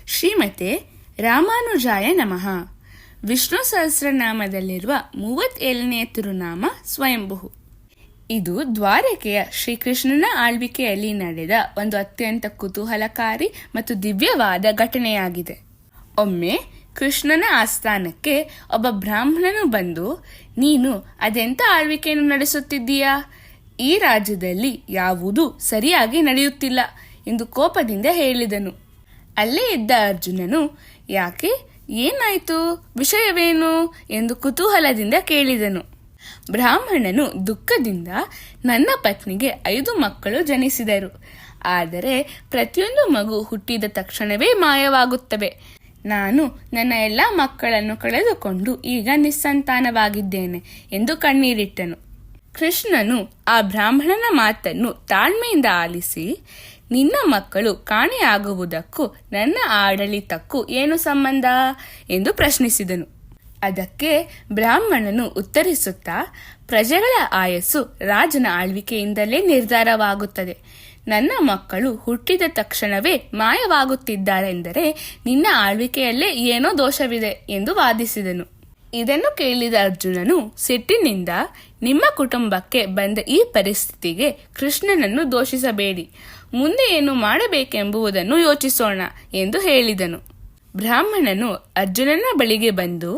ಶ್ರೀಮತೆ ರಾಮಾನುಜಾಯ ನಮಃ. ವಿಷ್ಣು ಸಹಸ್ರನಾಮದಲ್ಲಿರುವ 37ನೇ ತಿರುನಾಮ ಸ್ವಯಂಭೂ. ಇದು ದ್ವಾರಕೆಯ ಶ್ರೀಕೃಷ್ಣನ ಆಳ್ವಿಕೆಯಲ್ಲಿ ನಡೆದ ಒಂದು ಅತ್ಯಂತ ಕುತೂಹಲಕಾರಿ ಮತ್ತು ದಿವ್ಯವಾದ ಘಟನೆಯಾಗಿದೆ. ಒಮ್ಮೆ ಕೃಷ್ಣನ ಆಸ್ಥಾನಕ್ಕೆ ಒಬ್ಬ ಬ್ರಾಹ್ಮಣನು ಬಂದು, ನೀನು ಅದೆಂಥ ಆಳ್ವಿಕೆಯನ್ನು ನಡೆಸುತ್ತಿದ್ದೀಯಾ? ಈ ರಾಜ್ಯದಲ್ಲಿ ಯಾವುದೂ ಸರಿಯಾಗಿ ನಡೆಯುತ್ತಿಲ್ಲ ಎಂದು ಕೋಪದಿಂದ ಹೇಳಿದನು. ಅಲ್ಲೇ ಇದ್ದ ಅರ್ಜುನನು, ಯಾಕೆ, ಏನಾಯ್ತು, ವಿಷಯವೇನು ಎಂದು ಕುತೂಹಲದಿಂದ ಕೇಳಿದನು. ಬ್ರಾಹ್ಮಣನು ದುಃಖದಿಂದ, ನನ್ನ ಪತ್ನಿಗೆ 5 ಮಕ್ಕಳು ಜನಿಸಿದರು. ಆದರೆ ಪ್ರತಿಯೊಂದು ಮಗು ಹುಟ್ಟಿದ ತಕ್ಷಣವೇ ಮಾಯವಾಗುತ್ತವೆ. ನಾನು ನನ್ನ ಎಲ್ಲ ಮಕ್ಕಳನ್ನು ಕಳೆದುಕೊಂಡು ಈಗ ನಿಸ್ಸಂತಾನವಾಗಿದ್ದೇನೆ ಎಂದು ಕಣ್ಣೀರಿಟ್ಟನು. ಕೃಷ್ಣನು ಆ ಬ್ರಾಹ್ಮಣನ ಮಾತನ್ನು ತಾಳ್ಮೆಯಿಂದ ಆಲಿಸಿ, ನಿನ್ನ ಮಕ್ಕಳು ಕಾಣೆಯಾಗುವುದಕ್ಕೂ ನನ್ನ ಆಡಳಿತಕ್ಕೂ ಏನು ಸಂಬಂಧ ಎಂದು ಪ್ರಶ್ನಿಸಿದನು. ಅದಕ್ಕೆ ಬ್ರಾಹ್ಮಣನು ಉತ್ತರಿಸುತ್ತಾ, ಪ್ರಜೆಗಳ ಆಯಸ್ಸು ರಾಜನ ಆಳ್ವಿಕೆಯಿಂದಲೇ ನಿರ್ಧಾರವಾಗುತ್ತದೆ. ನನ್ನ ಮಕ್ಕಳು ಹುಟ್ಟಿದ ತಕ್ಷಣವೇ ಮಾಯವಾಗುತ್ತಿದ್ದಾರೆಂದರೆ ನಿನ್ನ ಆಳ್ವಿಕೆಯಲ್ಲೇ ಏನೋ ದೋಷವಿದೆ ಎಂದು ವಾದಿಸಿದನು. ಇದನ್ನು ಕೇಳಿದ ಅರ್ಜುನನು ಸಿಟ್ಟಿನಿಂದ, ನಿಮ್ಮ ಕುಟುಂಬಕ್ಕೆ ಬಂದ ಈ ಪರಿಸ್ಥಿತಿಗೆ ಕೃಷ್ಣನನ್ನು ದೋಷಿಸಬೇಡಿ, ಮುಂದೆ ಏನು ಮಾಡಬೇಕೆಂಬುದನ್ನು ಯೋಚಿಸೋಣ ಎಂದು ಹೇಳಿದನು. ಬ್ರಾಹ್ಮಣನು ಅರ್ಜುನನ ಬಳಿಗೆ ಬಂದು,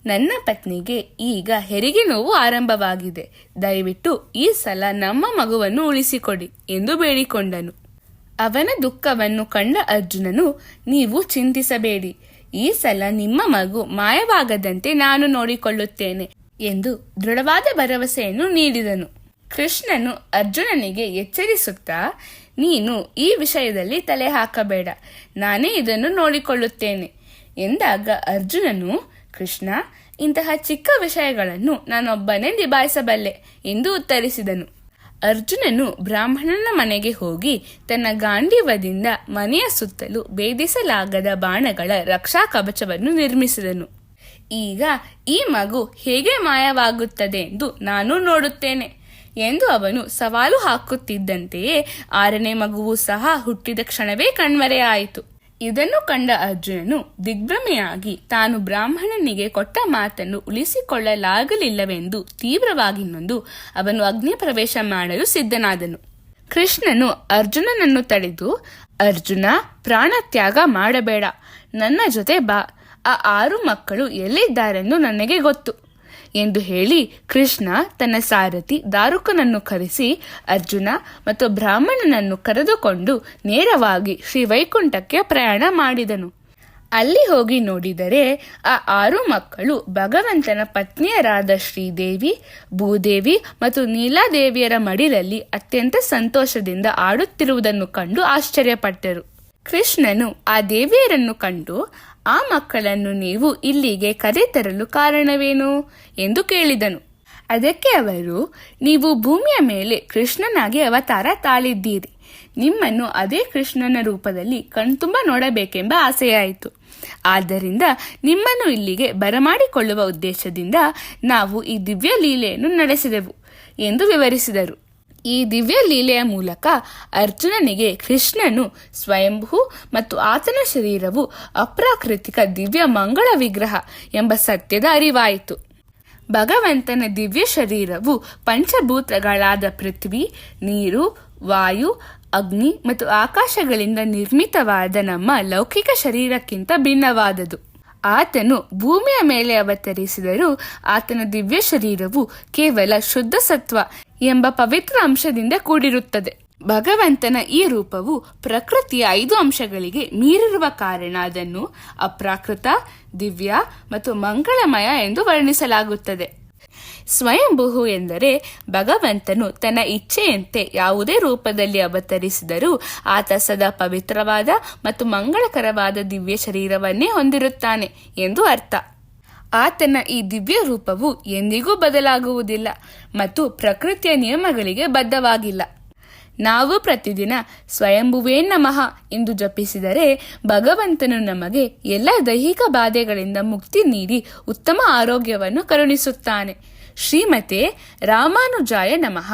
ನನ್ನ ಪತ್ನಿಗೆ ಈಗ ಹೆರಿಗೆ ನೋವು ಆರಂಭವಾಗಿದೆ, ದಯವಿಟ್ಟು ಈ ಸಲ ನಮ್ಮ ಮಗುವನ್ನು ಉಳಿಸಿಕೊಡಿ ಎಂದು ಬೇಡಿಕೊಂಡನು. ಅವನ ದುಃಖವನ್ನು ಕಂಡ ಅರ್ಜುನನು, ನೀವು ಚಿಂತಿಸಬೇಡಿ, ಈ ಸಲ ನಿಮ್ಮ ಮಗು ಮಾಯವಾಗದಂತೆ ನಾನು ನೋಡಿಕೊಳ್ಳುತ್ತೇನೆ ಎಂದು ದೃಢವಾದ ಭರವಸೆಯನ್ನು ನೀಡಿದನು. ಕೃಷ್ಣನು ಅರ್ಜುನನಿಗೆ ಎಚ್ಚರಿಸುತ್ತಾ, ನೀನು ಈ ವಿಷಯದಲ್ಲಿ ತಲೆ ಹಾಕಬೇಡ, ನಾನೇ ಇದನ್ನು ನೋಡಿಕೊಳ್ಳುತ್ತೇನೆ ಎಂದಾಗ ಅರ್ಜುನನು, ಕೃಷ್ಣ, ಇಂತಹ ಚಿಕ್ಕ ವಿಷಯಗಳನ್ನು ನಾನೊಬ್ಬನೇ ನಿಭಾಯಿಸಬಲ್ಲೆ ಎಂದು ಉತ್ತರಿಸಿದನು. ಅರ್ಜುನನು ಬ್ರಾಹ್ಮಣನ ಮನೆಗೆ ಹೋಗಿ ತನ್ನ ಗಾಂಡೀವದಿಂದ ಮನೆಯ ಸುತ್ತಲೂ ಭೇದಿಸಲಾಗದ ಬಾಣಗಳ ರಕ್ಷಾ ಕವಚವನ್ನು ನಿರ್ಮಿಸಿದನು. ಈಗ ಈ ಮಗು ಹೇಗೆ ಮಾಯವಾಗುತ್ತದೆ ಎಂದು ನಾನು ನೋಡುತ್ತೇನೆ ಎಂದು ಅವನು ಸವಾಲು ಹಾಕುತ್ತಿದ್ದಂತೆಯೇ 6ನೇ ಮಗುವು ಸಹ ಹುಟ್ಟಿದ ಕ್ಷಣವೇ ಕಣ್ಮರೆಯಾಯಿತು. ಇದನ್ನು ಕಂಡ ಅರ್ಜುನನು ದಿಗ್ಭ್ರಮೆಯಾಗಿ ತಾನು ಬ್ರಾಹ್ಮಣನಿಗೆ ಕೊಟ್ಟ ಮಾತನ್ನು ಉಳಿಸಿಕೊಳ್ಳಲಾಗಲಿಲ್ಲವೆಂದು ತೀವ್ರವಾಗಿ ನೊಂದು ಅವನು ಅಗ್ನಿ ಪ್ರವೇಶ ಮಾಡಲು ಸಿದ್ಧನಾದನು. ಕೃಷ್ಣನು ಅರ್ಜುನನನ್ನು ತಡೆದು, ಅರ್ಜುನ, ಪ್ರಾಣತ್ಯಾಗ ಮಾಡಬೇಡ, ನನ್ನ ಜೊತೆ ಬಾ, ಆ 6 ಮಕ್ಕಳು ಎಲ್ಲಿದ್ದಾರೆಂದು ನನಗೆ ಗೊತ್ತು ಎಂದು ಹೇಳಿ ಕೃಷ್ಣ ತನ್ನ ಸಾರಥಿ ದಾರುಕನನ್ನು ಕರೆಸಿ ಅರ್ಜುನ ಮತ್ತು ಬ್ರಾಹ್ಮಣನನ್ನು ಕರೆದುಕೊಂಡು ನೇರವಾಗಿ ಶ್ರೀವೈಕುಂಠಕ್ಕೆ ಪ್ರಯಾಣ ಮಾಡಿದನು. ಅಲ್ಲಿ ಹೋಗಿ ನೋಡಿದರೆ ಆ 6 ಮಕ್ಕಳು ಭಗವಂತನ ಪತ್ನಿಯರಾದ ಶ್ರೀದೇವಿ, ಭೂದೇವಿ ಮತ್ತು ನೀಲಾದೇವಿಯರ ಮಡಿಲಲ್ಲಿ ಅತ್ಯಂತ ಸಂತೋಷದಿಂದ ಆಡುತ್ತಿರುವುದನ್ನು ಕಂಡು ಆಶ್ಚರ್ಯಪಟ್ಟರು. ಕೃಷ್ಣನು ಆ ದೇವಿಯರನ್ನು ಕಂಡು, ಆ ಮಕ್ಕಳನ್ನು ನೀವು ಇಲ್ಲಿಗೆ ಕರೆತರಲು ಕಾರಣವೇನು ಎಂದು ಕೇಳಿದನು. ಅದಕ್ಕೆ ಅವರು, ನೀವು ಭೂಮಿಯ ಮೇಲೆ ಕೃಷ್ಣನಾಗಿ ಅವತಾರ ತಾಳಿದ್ದೀರಿ, ನಿಮ್ಮನ್ನು ಅದೇ ಕೃಷ್ಣನ ರೂಪದಲ್ಲಿ ಕಣ್ತುಂಬ ನೋಡಬೇಕೆಂಬ ಆಸೆಯಾಯಿತು. ಆದ್ದರಿಂದ ನಿಮ್ಮನ್ನು ಇಲ್ಲಿಗೆ ಬರಮಾಡಿಕೊಳ್ಳುವ ಉದ್ದೇಶದಿಂದ ನಾವು ಈ ದಿವ್ಯ ಲೀಲೆಯನ್ನು ನಡೆಸಿದೆವು ಎಂದು ವಿವರಿಸಿದರು. ಈ ದಿವ್ಯ ಲೀಲೆಯ ಮೂಲಕ ಅರ್ಜುನನಿಗೆ ಕೃಷ್ಣನು ಸ್ವಯಂಭೂ ಮತ್ತು ಆತನ ಶರೀರವು ಅಪ್ರಾಕೃತಿಕ ದಿವ್ಯ ಮಂಗಳ ವಿಗ್ರಹ ಎಂಬ ಸತ್ಯದ ಅರಿವಾಯಿತು. ಭಗವಂತನ ದಿವ್ಯ ಶರೀರವು ಪಂಚಭೂತಗಳಾದ ಪೃಥ್ವಿ, ನೀರು, ವಾಯು, ಅಗ್ನಿ ಮತ್ತು ಆಕಾಶಗಳಿಂದ ನಿರ್ಮಿತವಾದ ನಮ್ಮ ಲೌಕಿಕ ಶರೀರಕ್ಕಿಂತ ಭಿನ್ನವಾದದು. ಆತನು ಭೂಮಿಯ ಮೇಲೆ ಅವತರಿಸಿದರೂ ಆತನ ದಿವ್ಯ ಶರೀರವು ಕೇವಲ ಶುದ್ಧ ಸತ್ವ ಎಂಬ ಪವಿತ್ರ ಅಂಶದಿಂದ ಕೂಡಿರುತ್ತದೆ. ಭಗವಂತನ ಈ ರೂಪವು ಪ್ರಕೃತಿಯ 5 ಅಂಶಗಳಿಗೆ ಮೀರಿರುವ ಕಾರಣ ಅದನ್ನು ಅಪ್ರಾಕೃತ, ದಿವ್ಯ ಮತ್ತು ಮಂಗಳಮಯ ಎಂದು ವರ್ಣಿಸಲಾಗುತ್ತದೆ. ಸ್ವಯಂಭೂ ಎಂದರೆ ಭಗವಂತನು ತನ್ನ ಇಚ್ಛೆಯಂತೆ ಯಾವುದೇ ರೂಪದಲ್ಲಿ ಅವತರಿಸಿದರೂ ಆತ ಸದಾ ಪವಿತ್ರವಾದ ಮತ್ತು ಮಂಗಳಕರವಾದ ದಿವ್ಯ ಶರೀರವನ್ನೇ ಹೊಂದಿರುತ್ತಾನೆ ಎಂದು ಅರ್ಥ. ಆತನ ಈ ದಿವ್ಯ ರೂಪವು ಎಂದಿಗೂ ಬದಲಾಗುವುದಿಲ್ಲ ಮತ್ತು ಪ್ರಕೃತಿಯ ನಿಯಮಗಳಿಗೆ ಬದ್ಧವಾಗಿಲ್ಲ. ನಾವು ಪ್ರತಿದಿನ ಸ್ವಯಂಭುವೇ ನಮಃ ಎಂದು ಜಪಿಸಿದರೆ ಭಗವಂತನು ನಮಗೆ ಎಲ್ಲ ದೈಹಿಕ ಬಾಧೆಗಳಿಂದ ಮುಕ್ತಿ ನೀಡಿ ಉತ್ತಮ ಆರೋಗ್ಯವನ್ನು ಕರುಣಿಸುತ್ತಾನೆ. ಶ್ರೀಮತೆ ರಾಮಾನುಜಾಯ ನಮಃ.